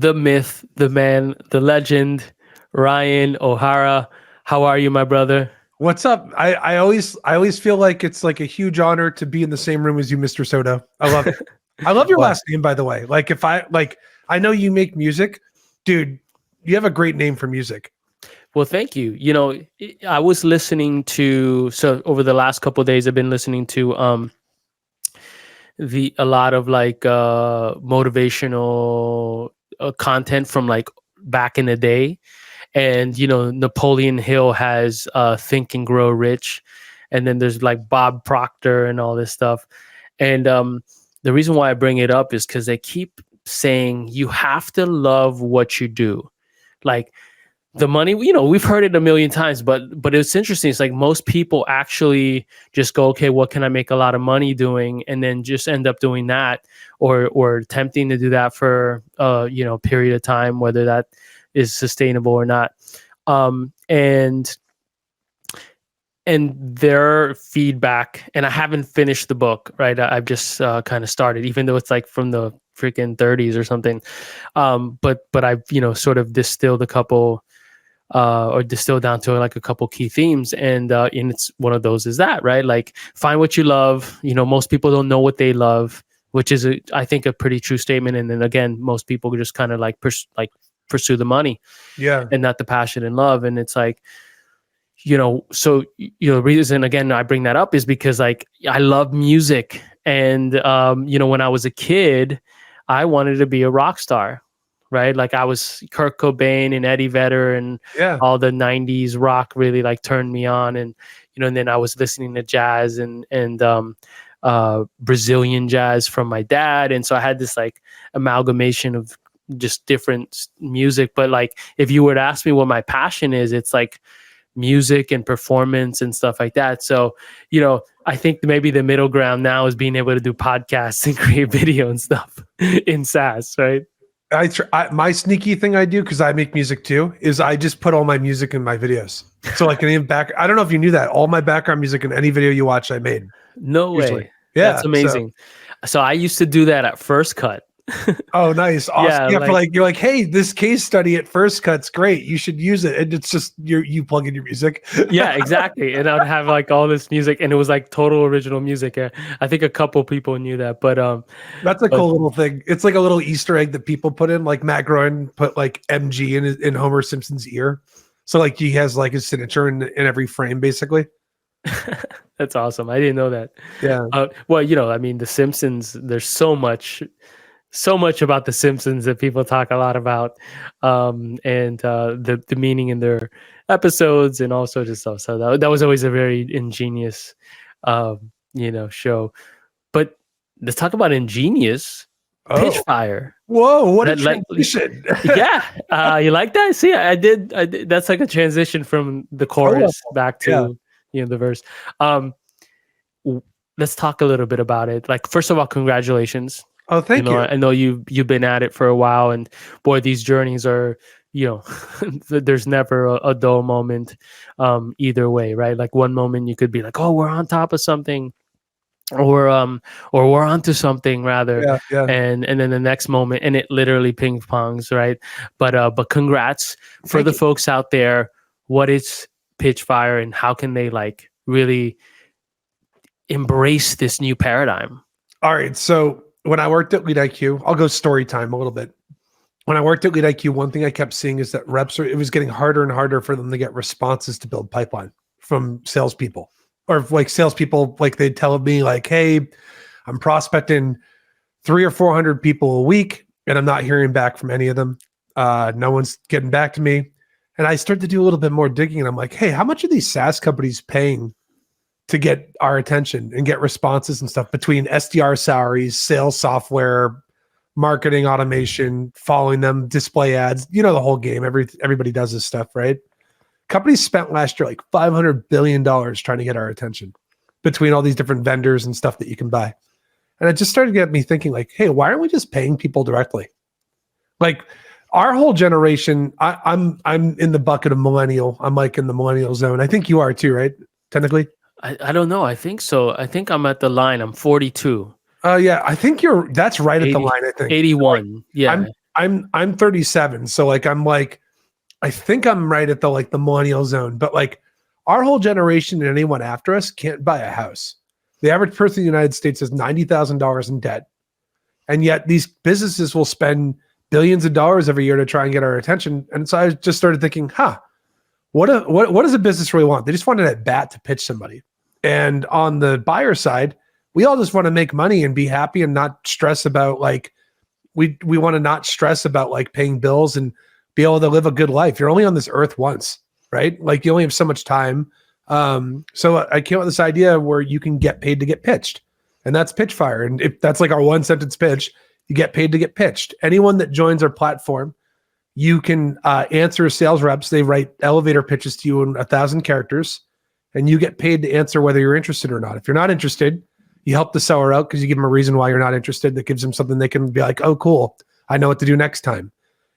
the myth, the man, the legend, Ryan O'Hara. How are you, my brother? What's up? I always feel like it's like a huge honor to be in the same room as you, Mr. Soto. I love it. I love your Well, last name, by the way. Like I know you make music, dude. You have a great name for music. well, thank you. You know, I was listening to, so over the last couple of days, I've been listening to a lot of like motivational content from like back in the day. And, you know, Napoleon Hill has Think and Grow Rich. And then there's like Bob Proctor and all this stuff. And the reason why I bring it up is because they keep saying you have to love what you do. Like the money, you know, we've heard it a million times, but it's interesting. It's like most people actually just go, okay, what can I make a lot of money doing? And then just end up doing that or attempting to do that for, you know, a period of time, whether that is sustainable or not. And their feedback, and I haven't finished the book, right? I've just kind of started, even though it's like from the freaking 30s or something. But I've, you know, sort of distilled a couple or distilled down to like a couple key themes. And it's one of those is that, right? Like find what you love. You know, most people don't know what they love, which is, I think, a pretty true statement. And then again, most people just kind of like pursue the money, and not the passion and love. And it's like, you know, so, you know, the reason, again, I bring that up is because like, I love music. And, you know, when I was a kid, I wanted to be a rock star, right? Like I was Kurt Cobain and Eddie Vedder and all the 90s rock really like turned me on. And, you know, and then I was listening to jazz and Brazilian jazz from my dad. And so I had this like amalgamation of just different music. But like, if you were to ask me what my passion is, it's like music and performance and stuff like that. So, you know, I think maybe the middle ground now is being able to do podcasts and create video and stuff in SaaS, right? My sneaky thing I do, because I make music too, is I just put all my music in my videos. So like I don't know if you knew that, all my background music in any video you watch, I made. No usually. way. Yeah, that's amazing. So I used to do that at First Cut. Oh, nice. Awesome. Yeah, you're like, hey, this case study at First Cut's great. You should use it. And it's just you plug in your music. Yeah, exactly. And I'd have like all this music, and it was like total original music. I think a couple people knew that, but that's a cool little thing. It's like a little Easter egg that people put in. Like Matt Groening put like MG in Homer Simpson's ear, so like he has like his signature in every frame, basically. That's awesome. I didn't know that. Yeah. Well, you know, I mean, The Simpsons. There's so much about The Simpsons that people talk a lot about, and the meaning in their episodes and all sorts of stuff. So that was always a very ingenious, you know, show. But let's talk about ingenious. Pitchfire. Whoa, what a transition. Yeah. You like that? See, I did. That's like a transition from the chorus back to, you know, the verse. Let's talk a little bit about it. Like, first of all, congratulations. Oh, thank you. I know you've been at it for a while, and boy, these journeys are, you know, there's never a dull moment either way, right? Like one moment you could be like, oh, we're on top of something, or we're onto something rather. Yeah. And then the next moment, and it literally ping pongs, right? But congrats for the folks out there. What is Pitchfire, and how can they like really embrace this new paradigm? All right, so when I worked at Lead IQ, I'll go story time a little bit. When I worked at Lead IQ, one thing I kept seeing is that it was getting harder and harder for them to get responses to build pipeline from salespeople, or like salespeople, like they'd tell me like, hey, I'm prospecting 300 or 400 people a week, and I'm not hearing back from any of them. No one's getting back to me. And I started to do a little bit more digging, and I'm like, hey, how much are these SaaS companies paying to get our attention and get responses and stuff, between SDR salaries, sales software, marketing automation, following them, display ads, you know, the whole game. Everybody does this stuff, right? Companies spent last year like $500 billion trying to get our attention between all these different vendors and stuff that you can buy. And it just started getting me thinking like, hey, why aren't we just paying people directly? Like our whole generation, I'm in the bucket of millennial. I'm like in the millennial zone. I think you are too, right? Technically. I don't know. I think so. I think I'm at the line. I'm 42. Yeah, I think that's right 80, at the line. I think 81. Yeah, I'm 37, so like I think I'm right at the millennial zone, but like our whole generation and anyone after us can't buy a house. The average person in the United States has $90,000 in debt, and yet these businesses will spend billions of dollars every year to try and get our attention. And so I just started thinking, what does a business really want? They just wanted at bat to pitch somebody. And on the buyer side, we all just want to make money and be happy and not stress about like we want to not stress about like paying bills and be able to live a good life. You're only on this earth once, right? Like you only have so much time. So I came up with this idea where you can get paid to get pitched, and that's Pitchfire. And if that's like our one sentence pitch, you get paid to get pitched. Anyone that joins our platform, you can answer sales reps. They write elevator pitches to you in 1,000 characters, and you get paid to answer whether you're interested or not. If you're not interested, you help the seller out because you give them a reason why you're not interested. That gives them something they can be like, oh, cool, I know what to do next time.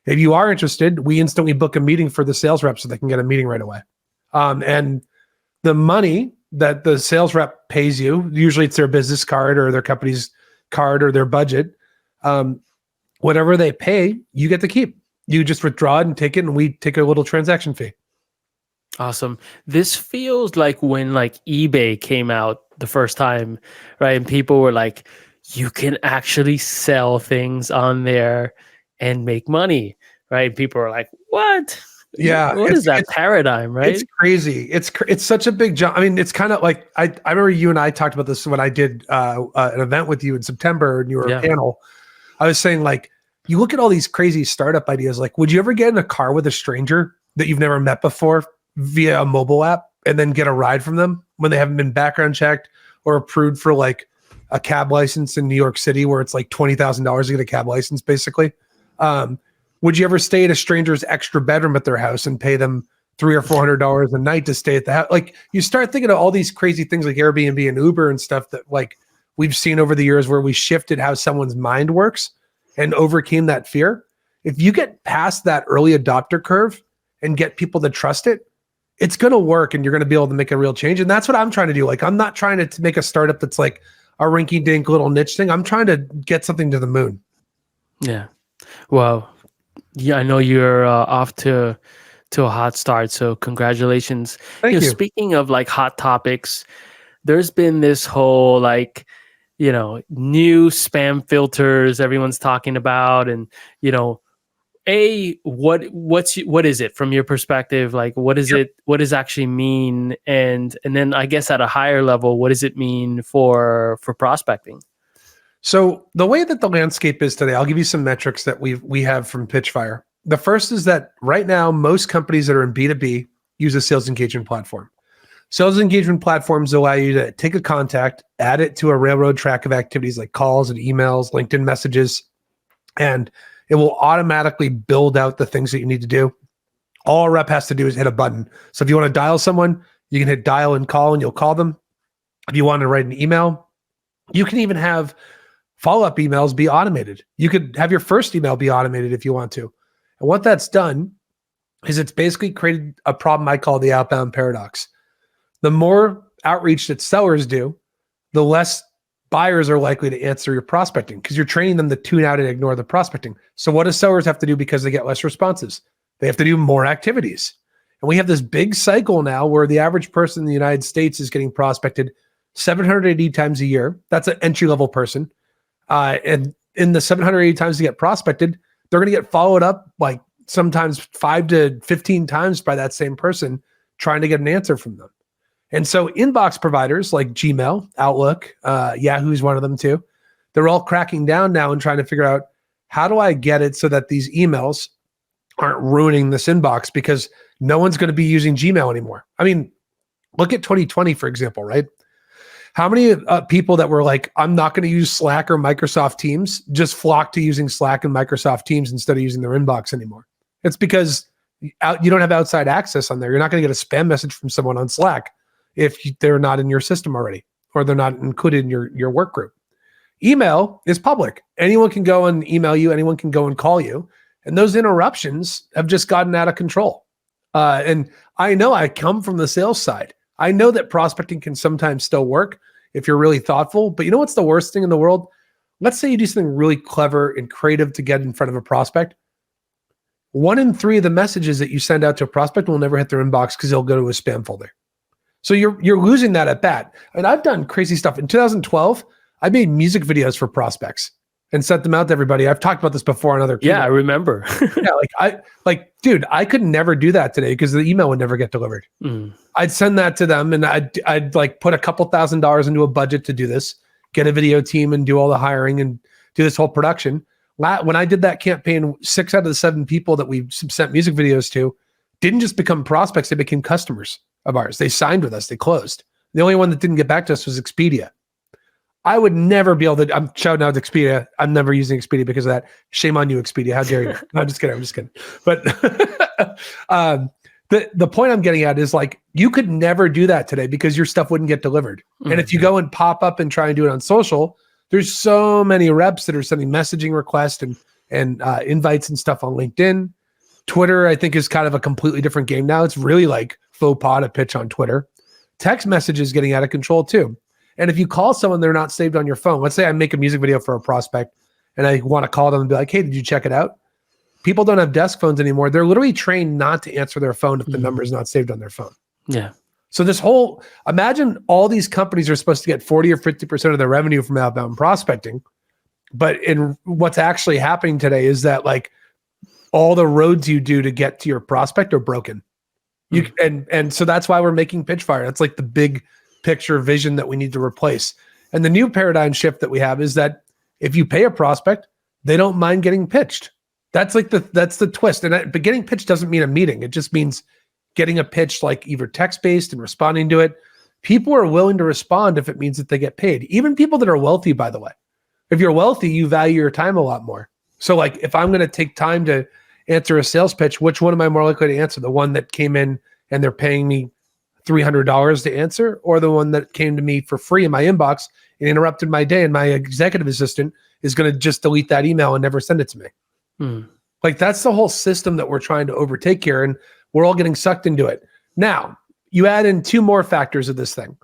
If you are interested, we instantly book a meeting for the sales rep so they can get a meeting right away. And the money that the sales rep pays you, usually it's their business card or their company's card or their budget. Whatever they pay, you get to keep. You just withdraw it and take it, and we take a little transaction fee. Awesome. This feels like when like eBay came out the first time, right? And people were like, you can actually sell things on there and make money, right? People are like, what? Yeah. What is that paradigm, right? It's crazy. It's such a big jump. I mean, it's kind of like, I remember you and I talked about this when I did an event with you in September and you were a panel. I was saying like, you look at all these crazy startup ideas. Like, would you ever get in a car with a stranger that you've never met before via a mobile app and then get a ride from them when they haven't been background checked or approved for like a cab license in New York City where it's like $20,000 to get a cab license basically? Would you ever stay at a stranger's extra bedroom at their house and pay them $300 or $400 a night to stay at the house? Like you start thinking of all these crazy things like Airbnb and Uber and stuff that like we've seen over the years where we shifted how someone's mind works and overcame that fear. If you get past that early adopter curve and get people to trust it, it's going to work and you're going to be able to make a real change. And that's what I'm trying to do. Like, I'm not trying to make a startup that's like a rinky dink little niche thing. I'm trying to get something to the moon. Yeah. Well, yeah, I know you're off to a hot start. So congratulations. Thank you. Speaking of like hot topics, there's been this whole like, new spam filters everyone's talking about, and what is it from your perspective? Like, what is it? What does it actually mean? And then I guess at a higher level, what does it mean for prospecting? So the way that the landscape is today, I'll give you some metrics that we have from Pitchfire. The first is that right now, most companies that are in B2B use a sales engagement platform. Sales engagement platforms allow you to take a contact, add it to a railroad track of activities like calls and emails, LinkedIn messages, and it will automatically build out the things that you need to do. All a rep has to do is hit a button. So if you want to dial someone, you can hit dial and call and you'll call them. If you want to write an email, you can even have follow-up emails be automated. You could have your first email be automated if you want to. And what that's done is it's basically created a problem I call the outbound paradox. The more outreach that sellers do, the less buyers are likely to answer your prospecting because you're training them to tune out and ignore the prospecting. So what do sellers have to do because they get less responses? They have to do more activities. And we have this big cycle now where the average person in the United States is getting prospected 780 times a year. That's an entry-level person. And in the 780 times they get prospected, they're going to get followed up like sometimes 5 to 15 times by that same person trying to get an answer from them. And so inbox providers like Gmail, Outlook, Yahoo's one of them too. They're all cracking down now and trying to figure out, how do I get it so that these emails aren't ruining this inbox, because no one's going to be using Gmail anymore. I mean, look at 2020, for example, right? How many people that were like, I'm not going to use Slack or Microsoft Teams, just flocked to using Slack and Microsoft Teams instead of using their inbox anymore? It's because you don't have outside access on there. You're not going to get a spam message from someone on Slack if they're not in your system already, or they're not included in your work group. Email is public. Anyone can go and email you. Anyone can go and call you. And those interruptions have just gotten out of control. And I know I come from the sales side. I know that prospecting can sometimes still work if you're really thoughtful. But you know what's the worst thing in the world? let's say you do something really clever and creative to get in front of a prospect. 1 in 3 of the messages that you send out to a prospect will never hit their inbox because they'll go to a spam folder. So you're losing that at bat. And I've done crazy stuff. In 2012, I made music videos for prospects and sent them out to everybody. I've talked about this before on other Yeah, I remember. dude, I could never do that today because the email would never get delivered. I'd send that to them and I'd like put a couple $1,000s into a budget to do this, get a video team and do all the hiring and do this whole production. When I did that campaign, 6 out of the 7 people that we sent music videos to didn't just become prospects, they became customers of ours. They signed with us, they closed. The only one that didn't get back to us was Expedia. I would never be able to, I'm shouting out Expedia. I'm never using Expedia because of that. Shame on you, Expedia. How dare you? No, I'm just kidding. But the point I'm getting at is like, you could never do that today because your stuff wouldn't get delivered. And if you go and pop up and try and do it on social, there's so many reps that are sending messaging requests and invites and stuff on LinkedIn. Twitter, I think, is kind of a completely different game now. It's really like faux pas to pitch on Twitter. Text messages getting out of control too. And if you call someone, they're not saved on your phone. Let's say I make a music video for a prospect and I want to call them and be like, hey, did you check it out? People don't have desk phones anymore. They're literally trained not to answer their phone if the number is not saved on their phone. Yeah. So imagine all these companies are supposed to get 40 or 50% of their revenue from outbound prospecting. But in what's actually happening today is that like all the roads you do to get to your prospect are broken. And so that's why we're making Pitchfire. That's like the big picture vision that we need to replace. And the new paradigm shift that we have is that if you pay a prospect, they don't mind getting pitched. That's the twist. But getting pitched doesn't mean a meeting. It just means getting a pitch like either text-based and responding to it. People are willing to respond if it means that they get paid. Even people that are wealthy, by the way. If you're wealthy, you value your time a lot more. So like if I'm going to take time to answer a sales pitch, which one am I more likely to answer? The one that came in and they're paying me $300 to answer, or the one that came to me for free in my inbox and interrupted my day and my executive assistant is going to just delete that email and never send it to me. Like that's the whole system that we're trying to overtake here, and we're all getting sucked into it. Now, you add in 2 more factors of this thing.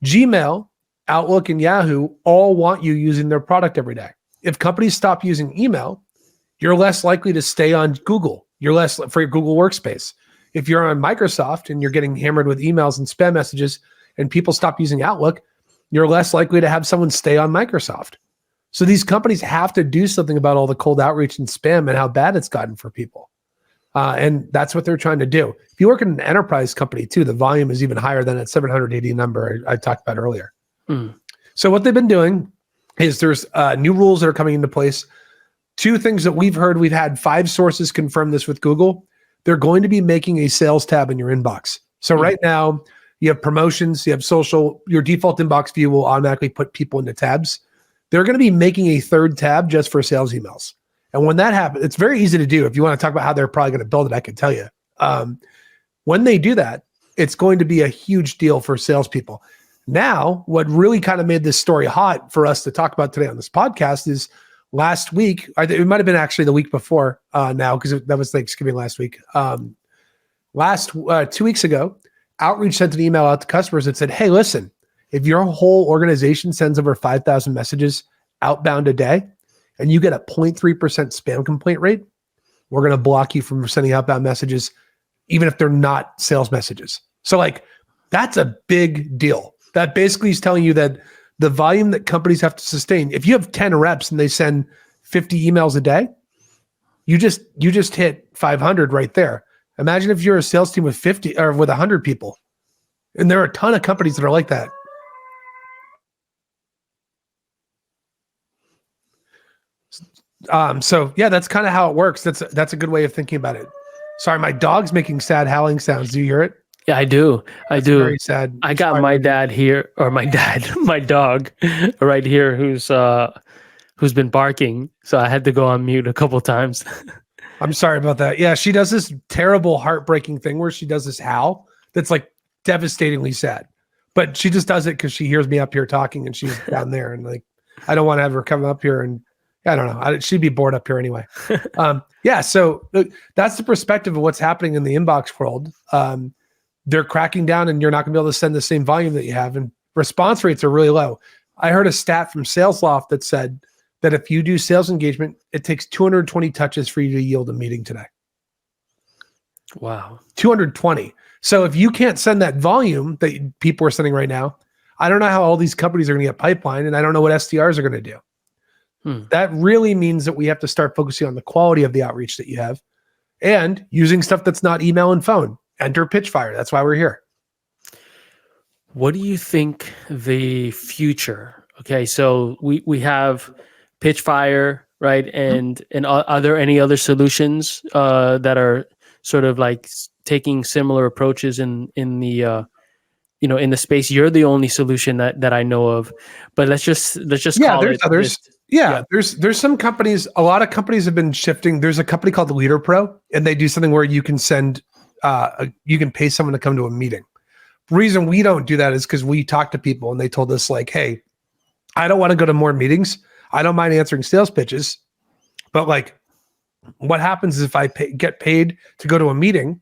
Gmail, Outlook, and Yahoo all want you using their product every day. If companies stop using email, you're less likely to stay on Google. You're less for your Google Workspace. If you're on Microsoft and you're getting hammered with emails and spam messages and people stop using Outlook, you're less likely to have someone stay on Microsoft. So these companies have to do something about all the cold outreach and spam and how bad it's gotten for people. And that's what they're trying to do. If you work in an enterprise company too, the volume is even higher than that 780 number I talked about earlier. So what they've been doing is there's new rules that are coming into place. 2 things that we've heard, we've had 5 sources confirm this with Google. They're going to be making a sales tab in your inbox. So right now you have promotions, you have social, your default inbox view will automatically put people into tabs. They're going to be making a 3rd tab just for sales emails. And when that happens, it's very easy to do. If you want to talk about how they're probably going to build it, I can tell you. When they do that, it's going to be a huge deal for salespeople. Now, what really kind of made this story hot for us to talk about today on this podcast is last week, it might have been actually the week before now, because that was Thanksgiving last week. 2 weeks ago, Outreach sent an email out to customers that said, hey, listen, if your whole organization sends over 5,000 messages outbound a day and you get a 0.3% spam complaint rate, we're going to block you from sending outbound messages, even if they're not sales messages. So like, that's a big deal. That basically is telling you that the volume that companies have to sustain, if you have 10 reps and they send 50 emails a day, you just hit 500 right there. Imagine if you're a sales team with 50 or with 100 people. And there are a ton of companies that are like that. So yeah, that's kind of how it works. That's a good way of thinking about it. Sorry, my dog's making sad howling sounds. Do you hear it? Yeah, I do. That's very sad. I got my dad here, or my dog right here, who's been barking. So I had to go on mute a couple times. I'm sorry about that. Yeah, she does this terrible, heartbreaking thing where she does this howl that's like devastatingly sad. But she just does it because she hears me up here talking and she's down there. And like, I don't want to have her come up here and I don't know. She'd be bored up here anyway. Yeah, so that's the perspective of what's happening in the inbox world. They're cracking down and you're not going to be able to send the same volume that you have. And response rates are really low. I heard a stat from SalesLoft that said that if you do sales engagement, it takes 220 touches for you to yield a meeting today. Wow. 220. So if you can't send that volume that people are sending right now, I don't know how all these companies are going to get pipeline, and I don't know what SDRs are going to do. That really means that we have to start focusing on the quality of the outreach that you have and using stuff that's not email and phone. Enter Pitchfire. That's why we're here. What do you think the future? Okay, so we have Pitchfire, right? And are there any other solutions that are sort of like taking similar approaches in the in the space? You're the only solution that I know of, but let's just call there's it others. There's some companies. A lot of companies have been shifting. There's a company called Leader Pro, and they do something where you can send, you can pay someone to come to a meeting. The reason we don't do that is because we talked to people and they told us like, hey, I don't want to go to more meetings. I don't mind answering sales pitches, but like, what happens is if I get paid to go to a meeting,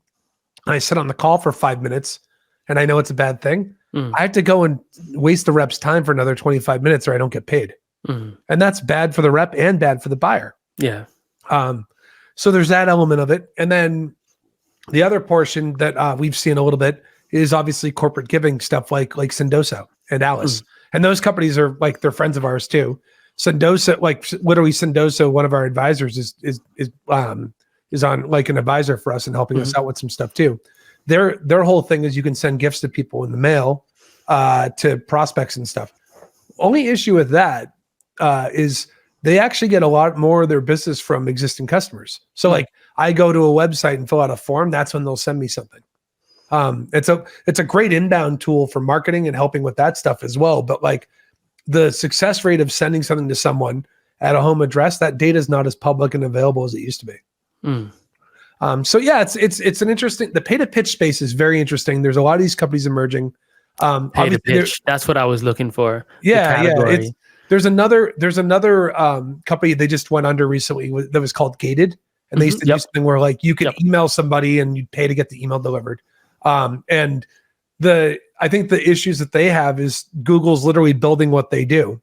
and I sit on the call for 5 minutes, and I know it's a bad thing, I have to go and waste the rep's time for another 25 minutes or I don't get paid. And that's bad for the rep and bad for the buyer. Yeah. So there's that element of it. And then the other portion that we've seen a little bit is obviously corporate giving stuff like Sendoso and Alice. And those companies are like, they're friends of ours too. Sendoso, like literally Sendoso, one of our advisors is on like an advisor for us and helping us out with some stuff too. Their whole thing is you can send gifts to people in the mail to prospects and stuff. Only issue with that is they actually get a lot more of their business from existing customers. So like I go to a website and fill out a form, that's when they'll send me something. It's a great inbound tool for marketing and helping with that stuff as well. But like the success rate of sending something to someone at a home address, that data is not as public and available as it used to be. So yeah, it's an interesting, the pay to pitch space is very interesting. There's a lot of these companies emerging. Pay to pitch. That's what I was looking for. Yeah. There's another company they just went under recently that was called Gated. And they used to do something where like you could email somebody and you'd pay to get the email delivered. And I think the issues that they have is Google's literally building what they do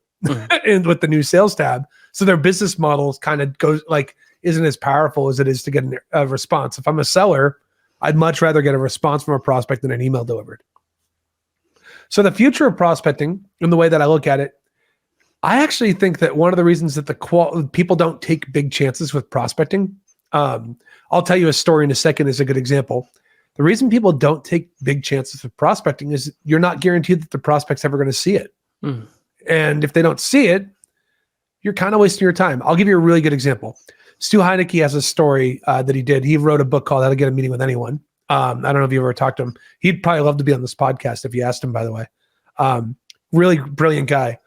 and with the new sales tab. So their business model kind of goes like, isn't as powerful as it is to get a response. If I'm a seller, I'd much rather get a response from a prospect than an email delivered. So the future of prospecting, in the way that I look at it, I actually think that one of the reasons that people don't take big chances with prospecting, I'll tell you a story in a second is a good example. The reason people don't take big chances with prospecting is you're not guaranteed that the prospect's ever going to see it. And if they don't see it, you're kind of wasting your time. I'll give you a really good example. Stu Heinecke has a story that he did. He wrote a book called How to Get a Meeting with Anyone. I don't know if you ever talked to him. He'd probably love to be on this podcast if you asked him, by the way. Really brilliant guy.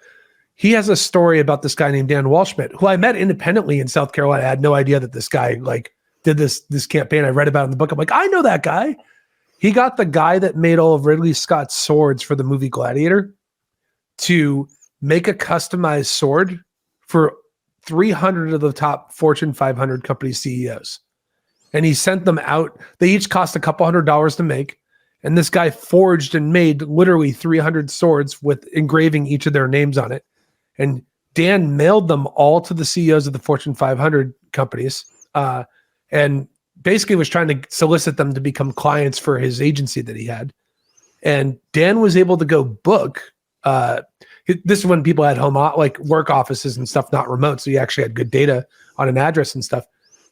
He has a story about this guy named Dan Walschmidt, who I met independently in South Carolina. I had no idea that this guy like did this campaign. I read about it in the book. I'm like, I know that guy. He got the guy that made all of Ridley Scott's swords for the movie Gladiator to make a customized sword for 300 of the top Fortune 500 company CEOs. And he sent them out. They each cost a couple $100 to make. And this guy forged and made literally 300 swords with engraving each of their names on it. And Dan mailed them all to the CEOs of the Fortune 500 companies and basically was trying to solicit them to become clients for his agency that he had. And Dan was able to go book. This is when people had like work offices and stuff, not remote. So you actually had good data on an address and stuff.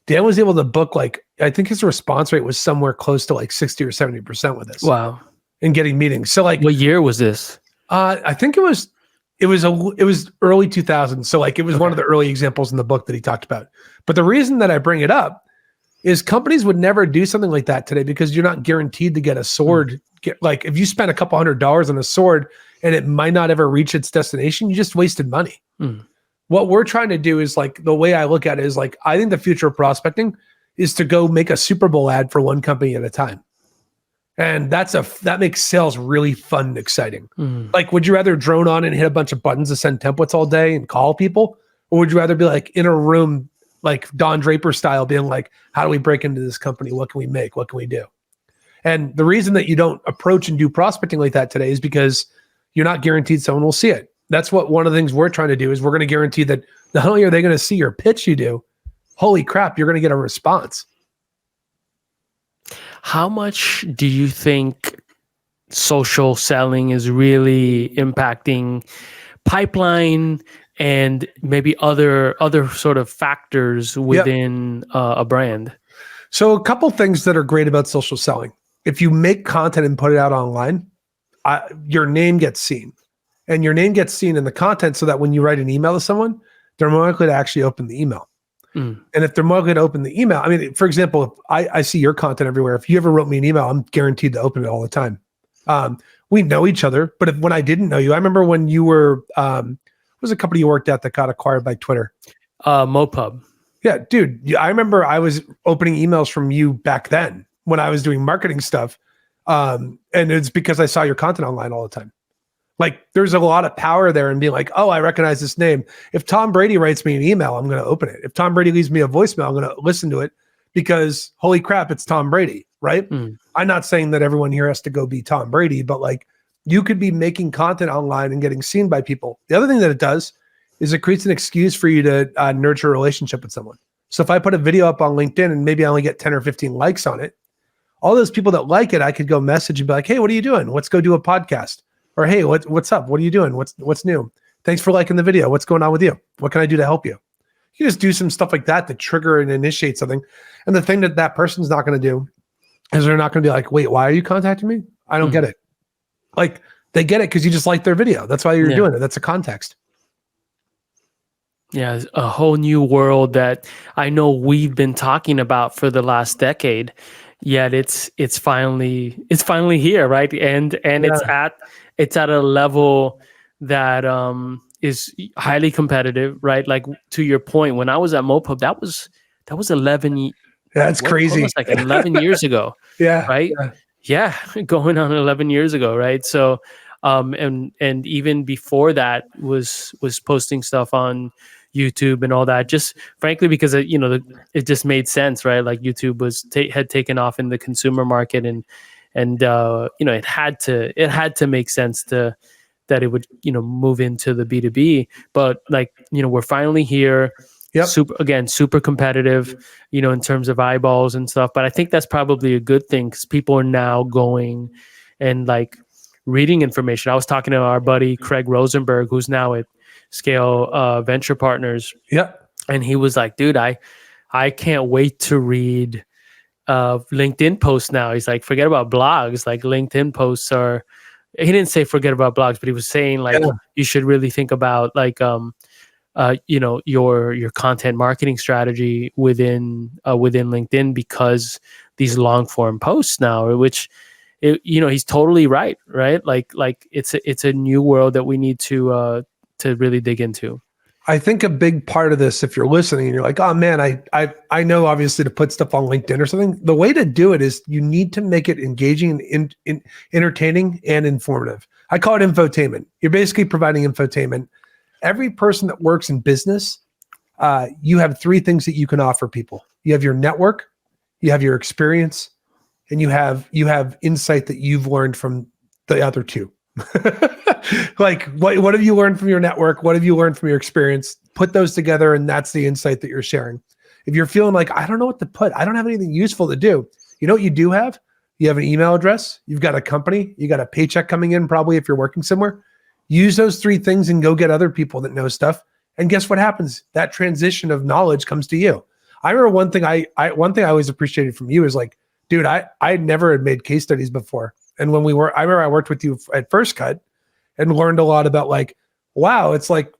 Dan was able to book I think his response rate was somewhere close to like 60 or 70% with this. Wow. In getting meetings. So like, what year was this? I think it was early 2000s. So like it was one of the early examples in the book that he talked about. But the reason that I bring it up is companies would never do something like that today because you're not guaranteed to get a sword. Like if you spend a couple $100 on a sword and it might not ever reach its destination, you just wasted money. What we're trying to do is like, the way I look at it is like, I think the future of prospecting is to go make a Super Bowl ad for one company at a time. And that makes sales really fun and exciting. Like, would you rather drone on and hit a bunch of buttons to send templates all day and call people? Or would you rather be like in a room, like Don Draper style, being like, how do we break into this company? What can we make? What can we do? And the reason that you don't approach and do prospecting like that today is because you're not guaranteed someone will see it. That's what one of the things we're trying to do is we're going to guarantee that not only are they going to see your pitch you do, holy crap, you're going to get a response. How much do you think social selling is really impacting pipeline and maybe other sort of factors within a brand? So a couple things that are great about social selling. If you make content and put it out online, your name gets seen. And your name gets seen in the content so that when you write an email to someone, they're more likely to actually open the email. And if they're more likely to open the email, I mean, for example, if I see your content everywhere. If you ever wrote me an email, I'm guaranteed to open it all the time. We know each other, but when I didn't know you, I remember when you were, what was a company you worked at that got acquired by Twitter? Mopub. Yeah, dude. I remember I was opening emails from you back then when I was doing marketing stuff. And it's because I saw your content online all the time. Like there's a lot of power there in being like, oh, I recognize this name. If Tom Brady writes me an email, I'm going to open it. If Tom Brady leaves me a voicemail, I'm going to listen to it because holy crap, it's Tom Brady, right? I'm not saying that everyone here has to go be Tom Brady, but like you could be making content online and getting seen by people. The other thing that it does is it creates an excuse for you to nurture a relationship with someone. So if I put a video up on LinkedIn and maybe I only get 10 or 15 likes on it, all those people that like it, I could go message and be like, hey, what are you doing? Let's go do a podcast. Or, hey, what's up? What are you doing? What's new? Thanks for liking the video. What's going on with you? What can I do to help you? You just do some stuff like that to trigger and initiate something. And the thing that person's not going to do is they're not going to be like, wait, why are you contacting me? I don't get it. Like they get it because you just like their video. That's why you're doing it. That's a context. Yeah, a whole new world that I know we've been talking about for the last decade. Yet it's finally here, right? And it's at a level that is highly competitive, right? Like to your point, when I was at Mopub, that was 11. That's crazy. Almost like 11 years ago. Yeah. Right. Yeah. Going on 11 years ago. Right. So, and even before that was posting stuff on YouTube and all that, just frankly, because it just made sense, right? Like YouTube had taken off in the consumer market and it had to make sense that it would, move into the B2B, but like, we're finally here. Yep. Super competitive, in terms of eyeballs and stuff. But I think that's probably a good thing because people are now going and like reading information. I was talking to our buddy Craig Rosenberg, who's now at Scale Venture Partners. Yeah. And he was like, dude, I can't wait to read LinkedIn posts now. He's like, forget about blogs. Like LinkedIn posts he didn't say forget about blogs, but he was saying like, you should really think about like, your content marketing strategy within LinkedIn because these long form posts now, which, he's totally right. Like it's a new world that we need to really dig into. I think a big part of this, if you're listening and you're like, oh man, I know obviously to put stuff on LinkedIn or something, the way to do it is you need to make it engaging and entertaining and informative. I call it infotainment. You're basically providing infotainment. Every person that works in business, you have three things that you can offer people. You have your network, you have your experience, and you have insight that you've learned from the other two. Like what have you learned from your network? What have you learned from your experience? Put those together, and that's the insight that you're sharing. If you're feeling like, I don't know what to put, I don't have anything useful to do, you know what you do have? You have an email address, you've got a company, you got a paycheck coming in probably if you're working somewhere. Use those three things and go get other people that know stuff. And guess what happens? That transition of knowledge comes to you. I remember one thing I always appreciated from you is like, dude, I never had made case studies before. And when I remember I worked with you at First Cut and learned a lot about like, wow, it's like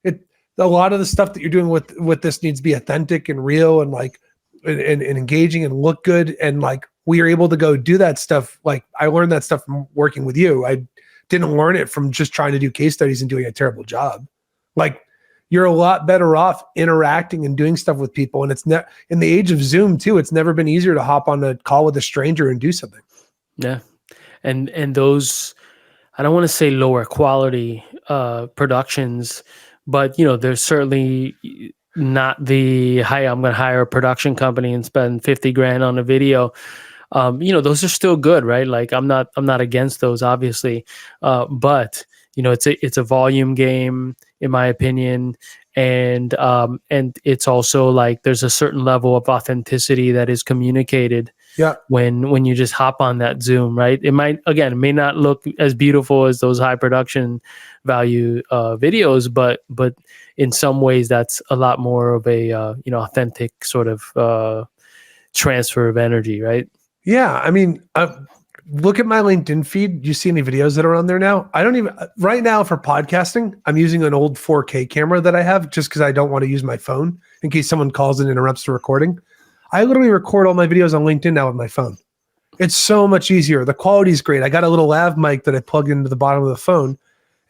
a lot of the stuff that you're doing with this needs to be authentic and real and like, and engaging and look good. And like, we are able to go do that stuff. Like I learned that stuff from working with you. I didn't learn it from just trying to do case studies and doing a terrible job. Like you're a lot better off interacting and doing stuff with people. And it's not in the age of Zoom too. It's never been easier to hop on a call with a stranger and do something. Yeah. And those, I don't want to say lower quality productions, but there's certainly not the, hey, I'm going to hire a production company and spend 50 grand on a video. Those are still good, right? Like I'm not against those, obviously. But it's a volume game, in my opinion. and it's also like there's a certain level of authenticity that is communicated Yeah. when you just hop on that Zoom, right? It may not look as beautiful as those high production value videos, but in some ways that's a lot more of a authentic sort of transfer of energy, right? Yeah. I mean, look at my LinkedIn feed. Do you see any videos that are on there now? I don't even right now for podcasting. I'm using an old 4K camera that I have just because I don't want to use my phone in case someone calls and interrupts the recording. I literally record all my videos on LinkedIn now with my phone. It's so much easier. The quality is great. I got a little lav mic that I plug into the bottom of the phone,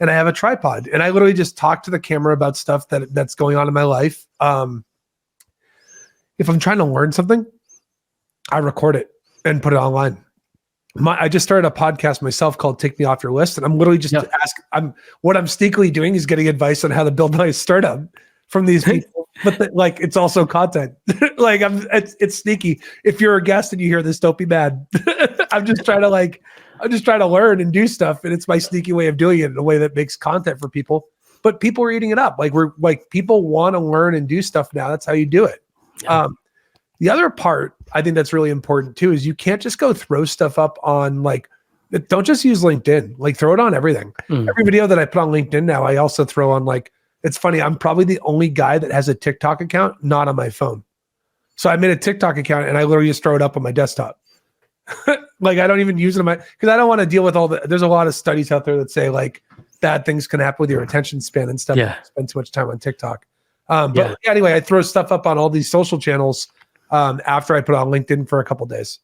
and I have a tripod. And I literally just talk to the camera about stuff that's going on in my life. If I'm trying to learn something, I record it and put it online. I just started a podcast myself called Take Me Off Your List. And I'm literally just what I'm sneakily doing is getting advice on how to build my startup from these people. But it's also content. It's sneaky. If you're a guest and you hear this, don't be mad. I'm just trying to learn and do stuff. And it's my sneaky way of doing it in a way that makes content for people. But people are eating it up. People want to learn and do stuff now. That's how you do it. Yeah. The other part I think that's really important too is you can't just go throw stuff up on don't just use LinkedIn. Throw it on everything. Every video that I put on LinkedIn now, I also throw on it's funny. I'm probably the only guy that has a TikTok account, not on my phone. So I made a TikTok account and I literally just throw it up on my desktop. I don't even use it because I don't want to deal with there's a lot of studies out there that say bad things can happen with your attention span and stuff. Yeah. Spend too much time on TikTok. But anyway, I throw stuff up on all these social channels after I put it on LinkedIn for a couple of days.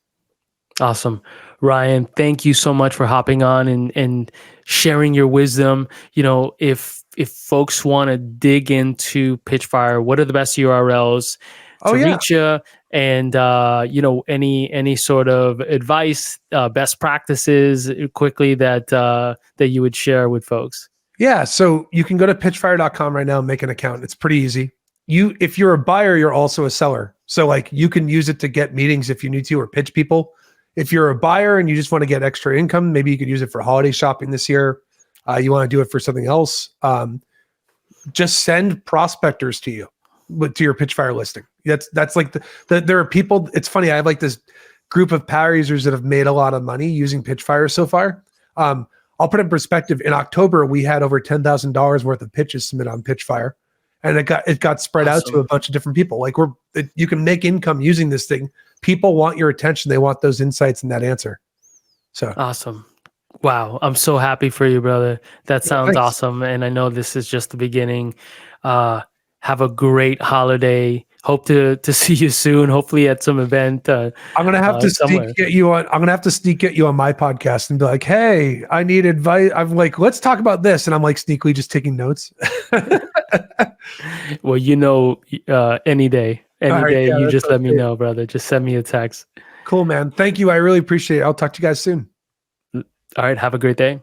Awesome. Ryan, thank you so much for hopping on and sharing your wisdom. If folks want to dig into Pitchfire, what are the best URLs to reach you? And any sort of advice, best practices quickly that you would share with folks. Yeah. So you can go to pitchfire.com right now and make an account. It's pretty easy. If you're a buyer, you're also a seller. So you can use it to get meetings if you need to, or pitch people. If you're a buyer and you just want to get extra income, maybe you could use it for holiday shopping this year. You want to do it for something else. Just send prospectors to you, to your Pitchfire listing. That's there are people. It's funny. I have this group of power users that have made a lot of money using Pitchfire so far. I'll put it in perspective. In October, we had over $10,000 worth of pitches submitted on Pitchfire. And it got spread out to a bunch of different people. You can make income using this thing. People want your attention. They want those insights and that answer. So awesome. Wow. I'm so happy for you, brother. That sounds awesome. And I know this is just the beginning. Have a great holiday. Hope to see you soon. Hopefully at some event. I'm gonna have to sneak get you on. I'm gonna have to sneak get you on my podcast and be like, "Hey, I need advice." I'm like, "Let's talk about this," and I'm sneakily just taking notes. Well, any day, you just let me know, brother. Just send me a text. Cool, man. Thank you. I really appreciate it. I'll talk to you guys soon. All right. Have a great day.